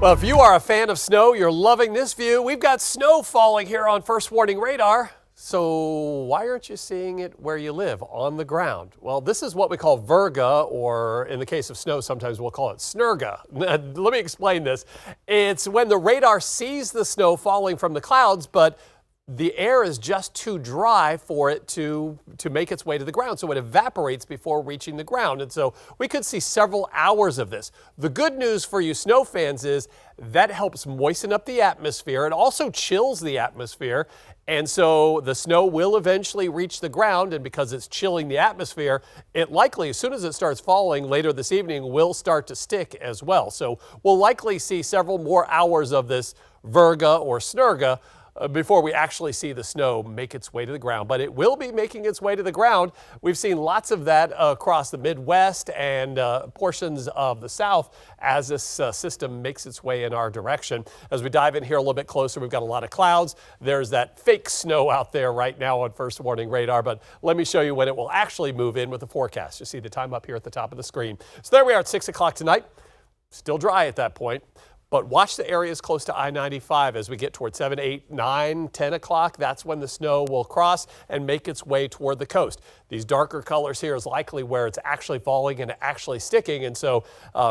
Well, if you are a fan of snow, you're loving this view. We've got snow falling here on First Warning Radar. So why aren't you seeing it where you live, on the ground? Well, this is what we call virga, or in the case of snow, sometimes we'll call it snurga. Let me explain this. It's when the radar sees the snow falling from the clouds, but the air is just too dry for it to make its way to the ground. So it evaporates before reaching the ground. And so we could see several hours of this. The good news for you snow fans is that helps moisten up the atmosphere. It also chills the atmosphere. And so the snow will eventually reach the ground. And because it's chilling the atmosphere, it likely, as soon as it starts falling later this evening, will start to stick as well. So we'll likely see several more hours of this virga or snurga before we actually see the snow make its way to the ground. But it will be making its way to the ground. We've seen lots of that across the Midwest and portions of the South as this system makes its way in our direction. As we dive in here a little bit closer, we've got a lot of clouds. There's that fake snow out there right now on First Warning Radar, but let me show you when it will actually move in with the forecast. You see the time up here at the top of the screen. So there we are at 6 o'clock tonight. Still dry at that point. But watch the areas close to I-95 as we get toward 7, 8, 9, 10 o'clock. That's when the snow will cross and make its way toward the coast. These darker colors here is likely where it's actually falling and actually sticking. And so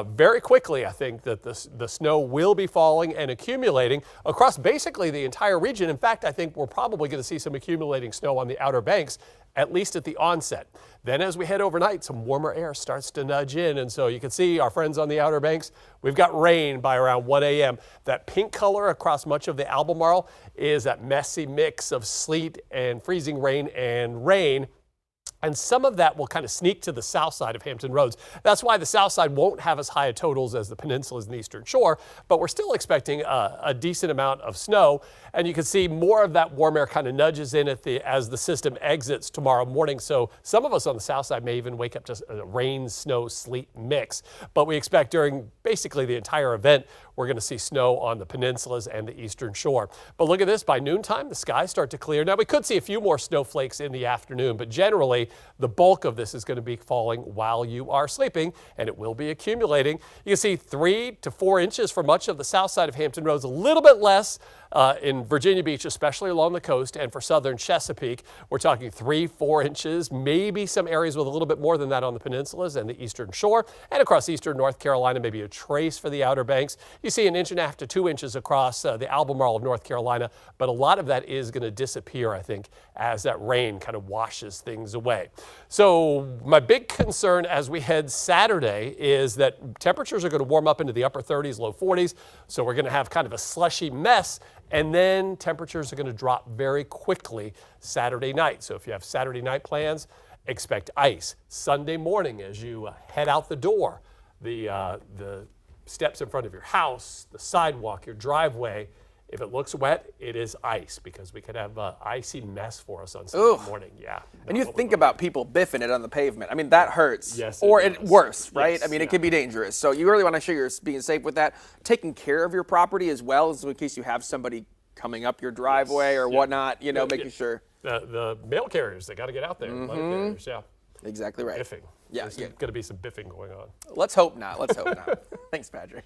very quickly, I think that the snow will be falling and accumulating across basically the entire region. In fact, I think we're probably going to see some accumulating snow on the Outer Banks, at least at the onset. Then as we head overnight, some warmer air starts to nudge in. And so you can see our friends on the Outer Banks, we've got rain by around 1 a.m. That pink color across much of the Albemarle is that messy mix of sleet and freezing rain and rain. And some of that will kind of sneak to the south side of Hampton Roads. That's why the south side won't have as high a totals as the peninsulas and the eastern shore, but we're still expecting a decent amount of snow. And you can see more of that warm air kind of nudges in as the system exits tomorrow morning. So some of us on the south side may even wake up to a rain, snow, sleet mix. But we expect during basically the entire event, we're going to see snow on the peninsulas and the eastern shore. But look at this, by noontime, the skies start to clear. Now, we could see a few more snowflakes in the afternoon, but generally, the bulk of this is going to be falling while you are sleeping, and it will be accumulating. You can see 3 to 4 inches for much of the south side of Hampton Roads, a little bit less in Virginia Beach, especially along the coast, and for southern Chesapeake, we're talking 3, 4 inches, maybe some areas with a little bit more than that on the peninsulas and the eastern shore, and across eastern North Carolina, maybe a trace for the Outer Banks. You see 1.5 inches to 2 inches across the Albemarle of North Carolina, but a lot of that is going to disappear, I think, as that rain kind of washes things away. So my big concern as we head Saturday is that temperatures are going to warm up into the upper 30s, low 40s, so we're going to have kind of a slushy mess. And then temperatures are going to drop very quickly Saturday night. So if you have Saturday night plans, expect ice. Sunday morning as you head out the door, the steps in front of your house, the sidewalk, your driveway, if it looks wet, it is ice because we could have an icy mess for us on Sunday morning. Yeah. And you think about people biffing it on the pavement. I mean, that hurts. Yes. Or worse, right? Yes, I mean, it can be dangerous. So you really want to make sure you're being safe with that. Taking care of your property as well, so in case you have somebody coming up your driveway or whatnot, you know, making sure. The mail carriers, they got to get out there. Letter carriers, yeah. Exactly right. Biffing. Yeah. There's going to be some biffing going on. Let's hope not. Let's hope not. Thanks, Patrick.